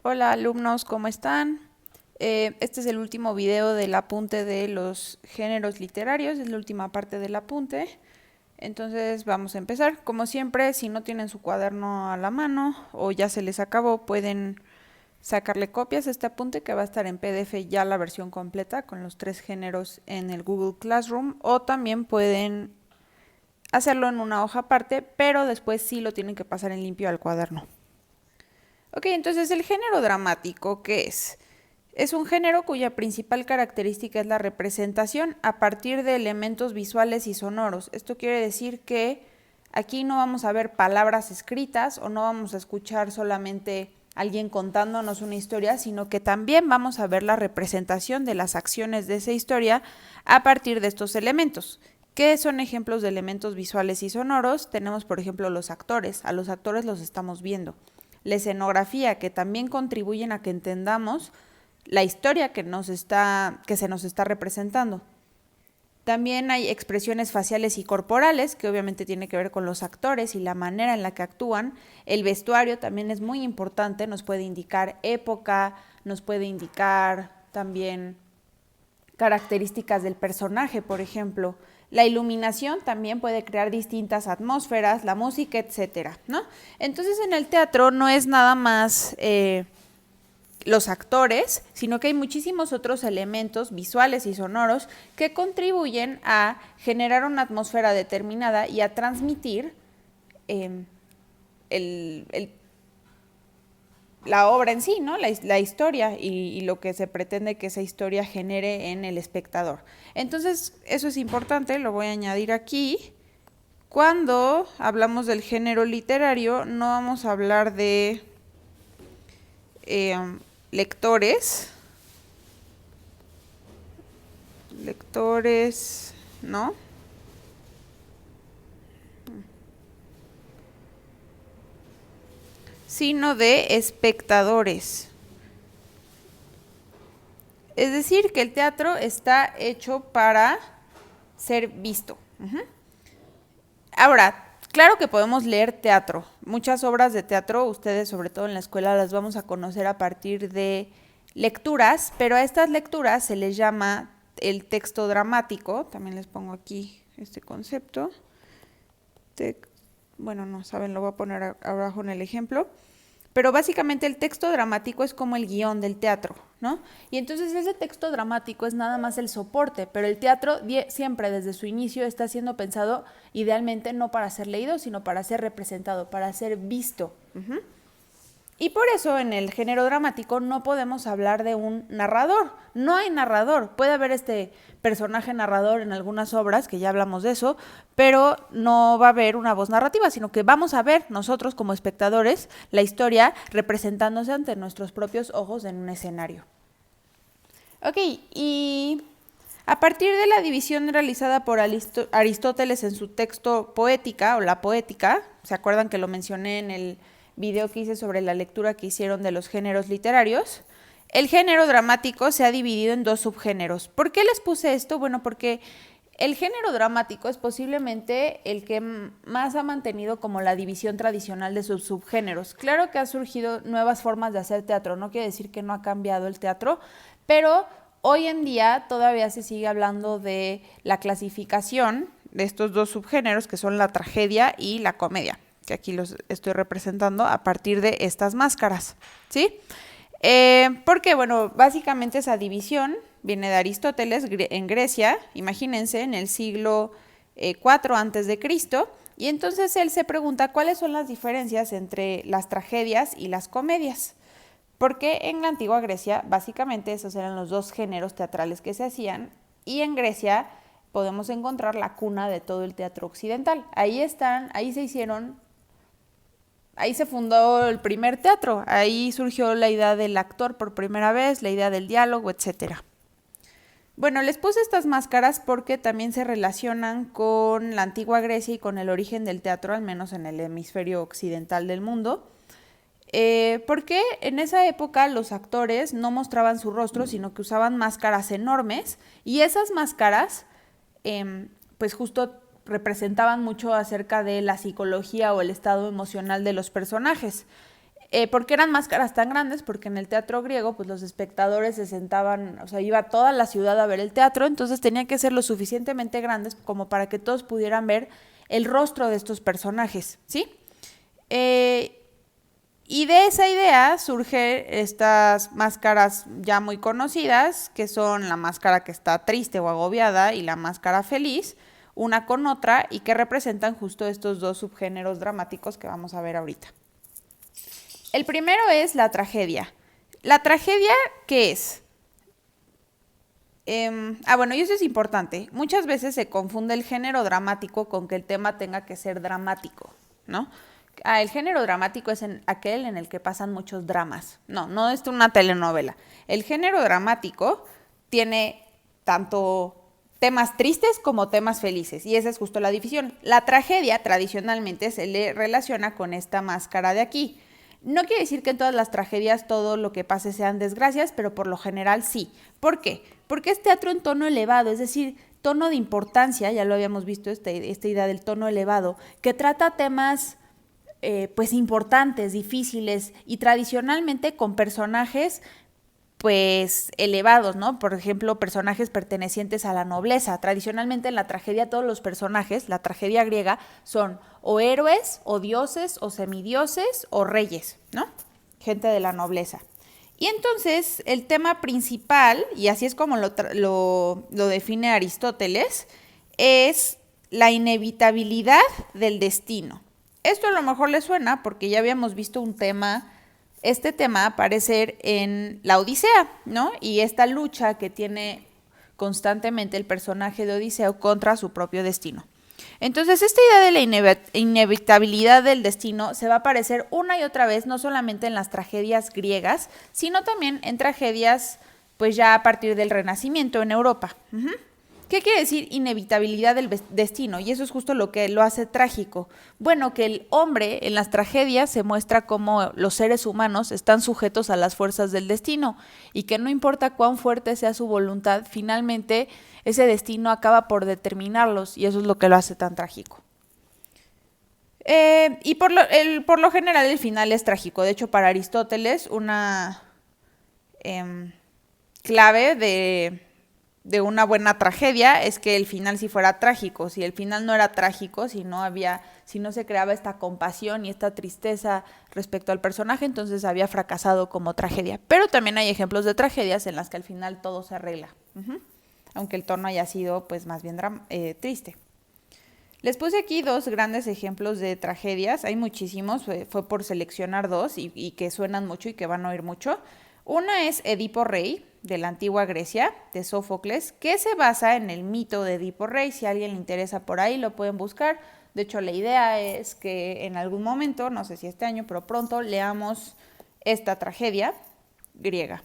Hola alumnos, ¿cómo están? Este es el último video del apunte de los géneros literarios, es la última parte del apunte. Entonces vamos a empezar. Como siempre, si no tienen su cuaderno a la mano o ya se les acabó, pueden sacarle copias a este apunte que va a estar en PDF ya la versión completa con los 3 géneros en el Google Classroom, o también pueden hacerlo en una hoja aparte, pero después sí lo tienen que pasar en limpio al cuaderno. Ok, entonces el género dramático, ¿qué es? Es un género cuya principal característica es la representación a partir de elementos visuales y sonoros. Esto quiere decir que aquí no vamos a ver palabras escritas o no vamos a escuchar solamente alguien contándonos una historia, sino que también vamos a ver la representación de las acciones de esa historia a partir de estos elementos. ¿Qué son ejemplos de elementos visuales y sonoros? Tenemos, por ejemplo, los actores. A los actores los estamos viendo. La escenografía, que también contribuyen a que entendamos la historia que se nos está representando. También hay expresiones faciales y corporales, que obviamente tiene que ver con los actores y la manera en la que actúan. El vestuario también es muy importante, nos puede indicar época, nos puede indicar también características del personaje, por ejemplo. La iluminación también puede crear distintas atmósferas, la música, etcétera, ¿no? Entonces en el teatro no es nada más los actores, sino que hay muchísimos otros elementos visuales y sonoros que contribuyen a generar una atmósfera determinada y a transmitir la obra en sí, ¿no? La historia y lo que se pretende que esa historia genere en el espectador. Entonces, eso es importante, lo voy a añadir aquí. Cuando hablamos del género literario, no vamos a hablar de lectores, ¿no? Sino de espectadores. Es decir, que el teatro está hecho para ser visto. Ahora, claro que podemos leer teatro. Muchas obras de teatro, ustedes sobre todo en la escuela las vamos a conocer a partir de lecturas, pero a estas lecturas se les llama el texto dramático. También les pongo aquí este concepto. Bueno, no saben, lo voy a poner abajo en el ejemplo. Pero básicamente el texto dramático es como el guión del teatro, ¿no? Y entonces ese texto dramático es nada más el soporte, pero el teatro siempre desde su inicio está siendo pensado idealmente no para ser leído, sino para ser representado, para ser visto. Y por eso en el género dramático no podemos hablar de un narrador. No hay narrador. Puede haber este personaje narrador en algunas obras, que ya hablamos de eso, pero no va a haber una voz narrativa, sino que vamos a ver nosotros como espectadores la historia representándose ante nuestros propios ojos en un escenario. Ok, y a partir de la división realizada por Aristóteles en su texto Poética o la Poética, ¿se acuerdan que lo mencioné en el video que hice sobre la lectura que hicieron de los géneros literarios? El género dramático se ha dividido en 2 subgéneros. ¿Por qué les puse esto? Bueno, porque el género dramático es posiblemente el que más ha mantenido como la división tradicional de sus subgéneros. Claro que han surgido nuevas formas de hacer teatro, no quiere decir que no ha cambiado el teatro, pero hoy en día todavía se sigue hablando de la clasificación de estos 2 subgéneros, que son la tragedia y la comedia, que aquí los estoy representando a partir de estas máscaras, ¿sí? Porque, bueno, básicamente esa división viene de Aristóteles en Grecia, imagínense, en el siglo IV antes de Cristo, y entonces él se pregunta cuáles son las diferencias entre las tragedias y las comedias. Porque en la antigua Grecia, básicamente, esos eran los 2 géneros teatrales que se hacían, y en Grecia podemos encontrar la cuna de todo el teatro occidental. Ahí se fundó el primer teatro, ahí surgió la idea del actor por primera vez, la idea del diálogo, etcétera. Bueno, les puse estas máscaras porque también se relacionan con la antigua Grecia y con el origen del teatro, al menos en el hemisferio occidental del mundo. Porque en esa época los actores no mostraban su rostro, sino que usaban máscaras enormes, y esas máscaras pues justo representaban mucho acerca de la psicología o el estado emocional de los personajes. ¿Por qué eran máscaras tan grandes? Porque en el teatro griego, pues los espectadores se sentaban, o sea, iba toda la ciudad a ver el teatro, entonces tenían que ser lo suficientemente grandes como para que todos pudieran ver el rostro de estos personajes, ¿sí? Y de esa idea surgen estas máscaras ya muy conocidas, que son la máscara que está triste o agobiada y la máscara feliz, una con otra, y que representan justo estos dos subgéneros dramáticos que vamos a ver ahorita. El primero es la tragedia. ¿La tragedia qué es? Bueno, y eso es importante. Muchas veces se confunde el género dramático con que el tema tenga que ser dramático, ¿no? El género dramático es aquel en el que pasan muchos dramas. No, no es una telenovela. El género dramático tiene tanto temas tristes como temas felices, y esa es justo la división. La tragedia tradicionalmente se le relaciona con esta máscara de aquí. No quiere decir que en todas las tragedias todo lo que pase sean desgracias, pero por lo general sí. ¿Por qué? Porque es teatro en tono elevado, es decir, tono de importancia, ya lo habíamos visto, esta idea del tono elevado, que trata temas pues importantes, difíciles, y tradicionalmente con personajes pues elevados, ¿no? Por ejemplo, personajes pertenecientes a la nobleza. Tradicionalmente en la tragedia todos los personajes, la tragedia griega, son o héroes, o dioses, o semidioses, o reyes, ¿no? Gente de la nobleza. Y entonces el tema principal, y así es como lo define Aristóteles, es la inevitabilidad del destino. Esto a lo mejor le suena porque ya habíamos visto este tema aparecer en la Odisea, ¿no? Y esta lucha que tiene constantemente el personaje de Odiseo contra su propio destino. Entonces, esta idea de la inevitabilidad del destino se va a aparecer una y otra vez, no solamente en las tragedias griegas, sino también en tragedias, pues ya a partir del Renacimiento en Europa. ¿Qué quiere decir inevitabilidad del destino? Y eso es justo lo que lo hace trágico. Bueno, que el hombre en las tragedias se muestra como los seres humanos están sujetos a las fuerzas del destino y que no importa cuán fuerte sea su voluntad, finalmente ese destino acaba por determinarlos, y eso es lo que lo hace tan trágico. Y por lo general el final es trágico. De hecho, para Aristóteles una clave de una buena tragedia es que el final sí fuera trágico. Si el final no era trágico, si no se creaba esta compasión y esta tristeza respecto al personaje, entonces había fracasado como tragedia. Pero también hay ejemplos de tragedias en las que al final todo se arregla, aunque el tono haya sido pues más bien triste. Les puse aquí dos grandes ejemplos de tragedias, hay muchísimos, fue por seleccionar dos y que suenan mucho y que van a oír mucho. Una es Edipo Rey, de la antigua Grecia, de Sófocles, que se basa en el mito de Edipo Rey. Si a alguien le interesa por ahí, lo pueden buscar. De hecho, la idea es que en algún momento, no sé si este año, pero pronto, leamos esta tragedia griega.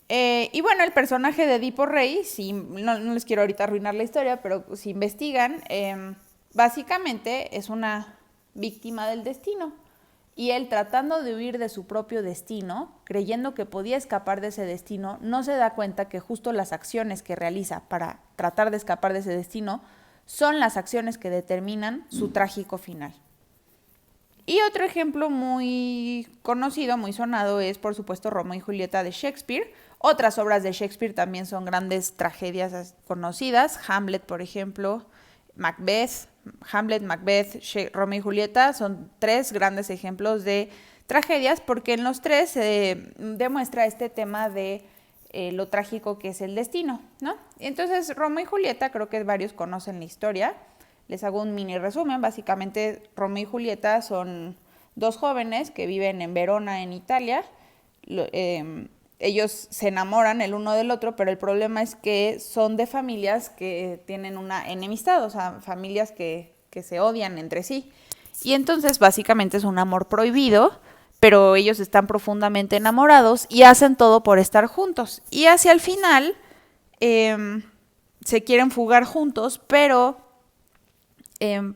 Y bueno, el personaje de Edipo Rey, no les quiero ahorita arruinar la historia, pero si investigan, básicamente es una víctima del destino. Y él, tratando de huir de su propio destino, creyendo que podía escapar de ese destino, no se da cuenta que justo las acciones que realiza para tratar de escapar de ese destino son las acciones que determinan su trágico final. Y otro ejemplo muy conocido, muy sonado, es por supuesto Romeo y Julieta de Shakespeare. Otras obras de Shakespeare también son grandes tragedias conocidas. Hamlet, por ejemplo, Hamlet, Macbeth, Romeo y Julieta son tres grandes ejemplos de tragedias, porque en los tres se demuestra este tema de lo trágico que es el destino, ¿no? Entonces, Romeo y Julieta, creo que varios conocen la historia. Les hago un mini resumen. Básicamente, Romeo y Julieta son dos jóvenes que viven en Verona, en Italia. Ellos se enamoran el uno del otro, pero el problema es que son de familias que tienen una enemistad, o sea, familias que se odian entre sí. Y entonces, básicamente, es un amor prohibido, pero ellos están profundamente enamorados y hacen todo por estar juntos. Y hacia el final se quieren fugar juntos, pero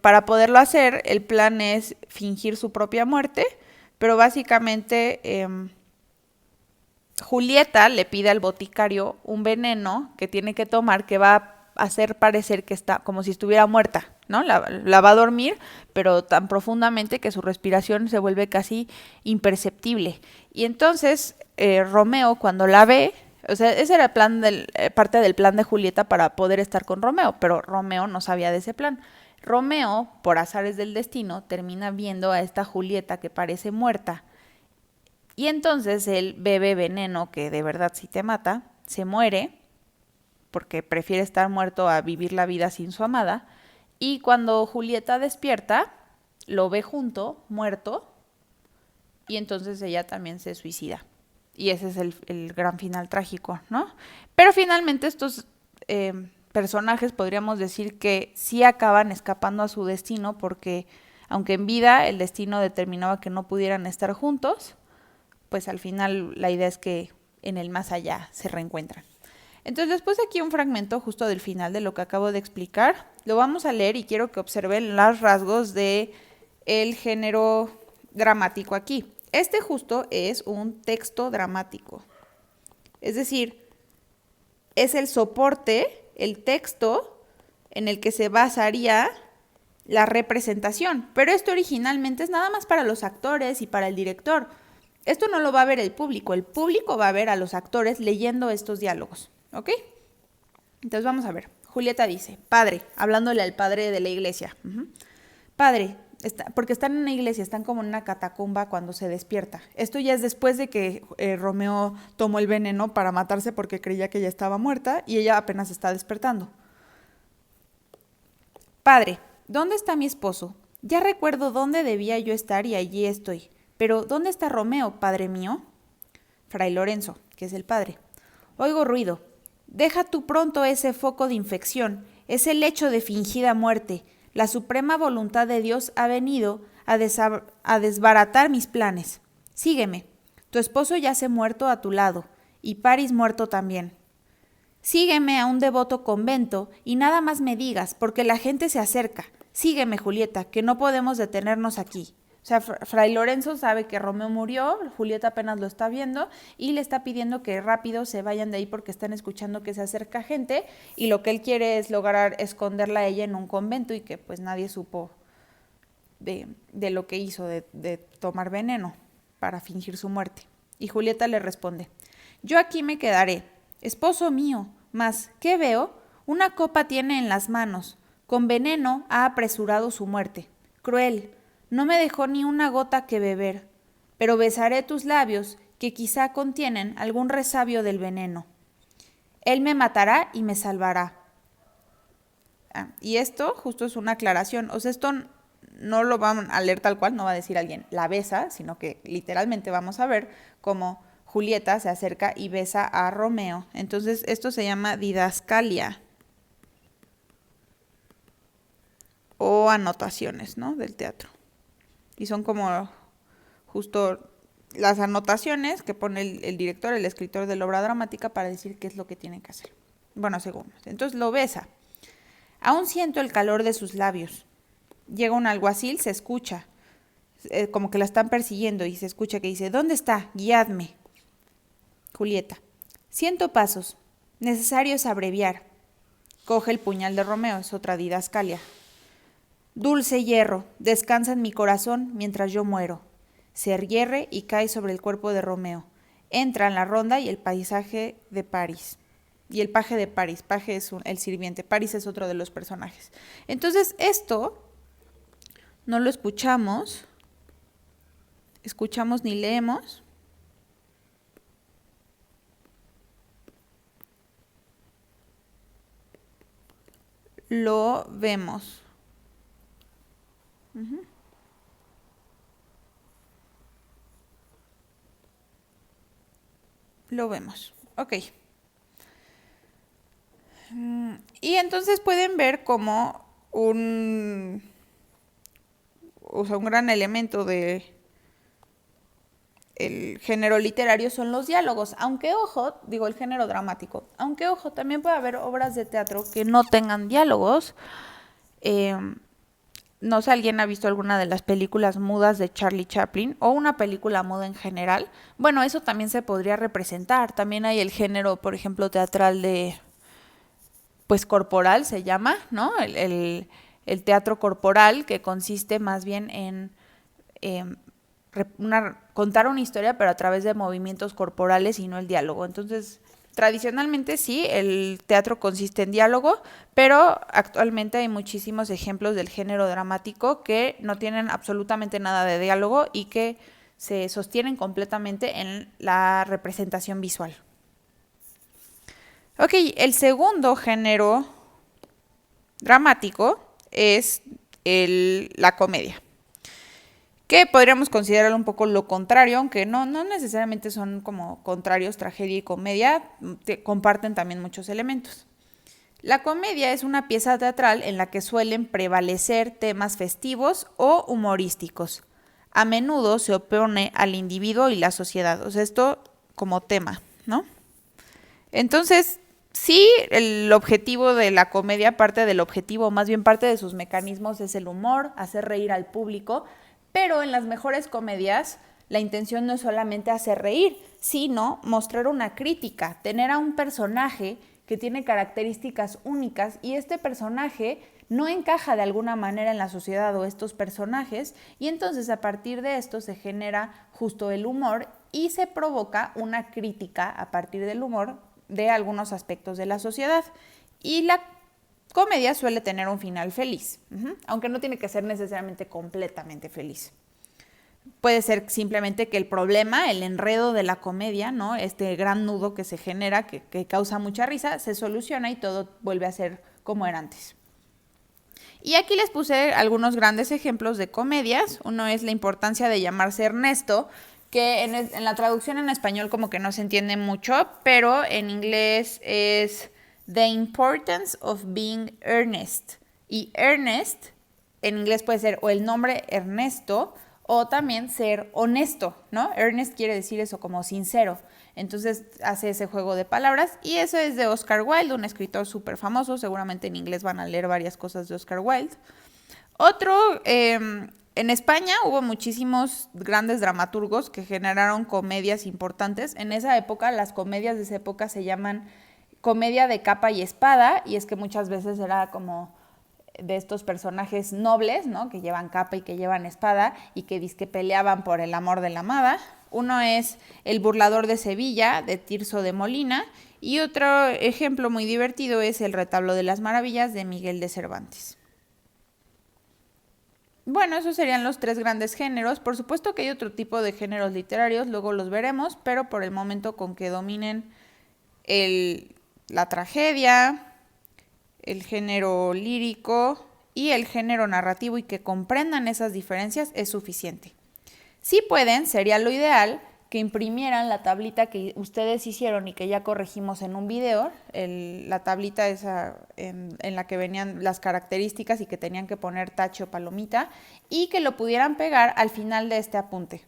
para poderlo hacer, el plan es fingir su propia muerte, pero básicamente Julieta le pide al boticario un veneno que tiene que tomar que va a hacer parecer que está como si estuviera muerta, ¿no? La va a dormir, pero tan profundamente que su respiración se vuelve casi imperceptible. Y entonces Romeo, cuando la ve, o sea, ese era el plan parte del plan de Julieta para poder estar con Romeo, pero Romeo no sabía de ese plan. Romeo, por azares del destino, termina viendo a esta Julieta que parece muerta. Y entonces él bebe veneno que de verdad sí te mata, se muere, porque prefiere estar muerto a vivir la vida sin su amada. Y cuando Julieta despierta, lo ve junto, muerto, y entonces ella también se suicida. Y ese es el gran final trágico, ¿no? Pero finalmente estos personajes podríamos decir que sí acaban escapando a su destino porque aunque en vida el destino determinaba que no pudieran estar juntos, pues al final la idea es que en el más allá se reencuentran. Entonces después aquí un fragmento justo del final de lo que acabo de explicar, lo vamos a leer y quiero que observen los rasgos de el género dramático aquí. Este justo es un texto dramático, es decir, es el soporte, el texto en el que se basaría la representación, pero esto originalmente es nada más para los actores y para el director. Esto no lo va a ver el público va a ver a los actores leyendo estos diálogos, ¿ok? Entonces vamos a ver. Julieta dice, padre, hablándole al padre de la iglesia. Padre, porque están en una iglesia, están como en una catacumba cuando se despierta. Esto ya es después de que Romeo tomó el veneno para matarse porque creía que ella estaba muerta y ella apenas está despertando. Padre, ¿dónde está mi esposo? Ya recuerdo dónde debía yo estar y allí estoy. Pero, ¿dónde está Romeo, padre mío? Fray Lorenzo, que es el padre. Oigo ruido. Deja tú pronto ese foco de infección, ese lecho de fingida muerte. La suprema voluntad de Dios ha venido a desbaratar mis planes. Sígueme. Tu esposo yace muerto a tu lado, y Paris muerto también. Sígueme a un devoto convento y nada más me digas, porque la gente se acerca. Sígueme, Julieta, que no podemos detenernos aquí. O sea, Fray Lorenzo sabe que Romeo murió, Julieta apenas lo está viendo y le está pidiendo que rápido se vayan de ahí porque están escuchando que se acerca gente y lo que él quiere es lograr esconderla a ella en un convento y que pues nadie supo de lo que hizo, de tomar veneno para fingir su muerte. Y Julieta le responde, yo aquí me quedaré, esposo mío, mas, ¿qué veo? Una copa tiene en las manos, con veneno ha apresurado su muerte, cruel. No me dejó ni una gota que beber, pero besaré tus labios, que quizá contienen algún resabio del veneno. Él me matará y me salvará. Y esto justo es una aclaración. O sea, esto no lo van a leer tal cual, no va a decir alguien la besa, sino que literalmente vamos a ver cómo Julieta se acerca y besa a Romeo. Entonces, esto se llama didascalia o anotaciones, ¿no? Del teatro. Y son como justo las anotaciones que pone el director, el escritor de la obra dramática para decir qué es lo que tiene que hacer. Bueno, según. Entonces lo besa. Aún siento el calor de sus labios. Llega un alguacil, se escucha, como que la están persiguiendo y se escucha que dice, ¿dónde está? Guiadme. Julieta. Siento pasos. Necesario es abreviar. Coge el puñal de Romeo, es otra didascalia. Dulce hierro, descansa en mi corazón mientras yo muero. Se yergue y cae sobre el cuerpo de Romeo. Entra en la ronda y el paisaje de París. Y el paje de París. Paje es el sirviente. París es otro de los personajes. Entonces esto no lo escuchamos ni leemos. Lo vemos. Lo vemos. Ok. Y entonces pueden ver como un gran elemento de el género literario son los diálogos, aunque ojo, digo el género dramático, aunque ojo, también puede haber obras de teatro que no tengan diálogos. No sé, ¿alguien ha visto alguna de las películas mudas de Charlie Chaplin o una película muda en general? Bueno, eso también se podría representar. También hay el género, por ejemplo, teatral de pues corporal se llama, ¿no? El teatro corporal, que consiste más bien en contar una historia, pero a través de movimientos corporales y no el diálogo. Entonces, tradicionalmente sí, el teatro consiste en diálogo, pero actualmente hay muchísimos ejemplos del género dramático que no tienen absolutamente nada de diálogo y que se sostienen completamente en la representación visual. Ok, el segundo género dramático es la comedia, que podríamos considerar un poco lo contrario, aunque no necesariamente son como contrarios, tragedia y comedia, comparten también muchos elementos. La comedia es una pieza teatral en la que suelen prevalecer temas festivos o humorísticos. A menudo se opone al individuo y la sociedad, o sea, esto como tema, ¿no? Entonces, sí, el objetivo de la comedia, parte del objetivo, más bien parte de sus mecanismos es el humor, hacer reír al público, pero en las mejores comedias la intención no es solamente hacer reír, sino mostrar una crítica, tener a un personaje que tiene características únicas y este personaje no encaja de alguna manera en la sociedad o estos personajes y entonces a partir de esto se genera justo el humor y se provoca una crítica a partir del humor de algunos aspectos de la sociedad. Y la comedia suele tener un final feliz, aunque no tiene que ser necesariamente completamente feliz. Puede ser simplemente que el problema, el enredo de la comedia, ¿no? Este gran nudo que se genera, que causa mucha risa, se soluciona y todo vuelve a ser como era antes. Y aquí les puse algunos grandes ejemplos de comedias. Uno es La importancia de llamarse Ernesto, que en la traducción en español como que no se entiende mucho, pero en inglés es The Importance of Being Earnest. Y Ernest en inglés puede ser o el nombre Ernesto o también ser honesto, ¿no? Earnest quiere decir eso como sincero. Entonces hace ese juego de palabras y eso es de Oscar Wilde, un escritor súper famoso. Seguramente en inglés van a leer varias cosas de Oscar Wilde. Otro, en España hubo muchísimos grandes dramaturgos que generaron comedias importantes. En esa época, las comedias de esa época se llaman comedia de capa y espada, y es que muchas veces era como de estos personajes nobles, ¿no? Que llevan capa y que llevan espada y que dizque peleaban por el amor de la amada. Uno es El burlador de Sevilla, de Tirso de Molina, y otro ejemplo muy divertido es El retablo de las maravillas, de Miguel de Cervantes. Bueno, esos serían los tres grandes géneros. Por supuesto que hay otro tipo de géneros literarios, luego los veremos, pero por el momento con que dominen la tragedia, el género lírico y el género narrativo y que comprendan esas diferencias es suficiente. Si pueden, sería lo ideal que imprimieran la tablita que ustedes hicieron y que ya corregimos en un video, la tablita esa en la que venían las características y que tenían que poner tache o palomita, y que lo pudieran pegar al final de este apunte.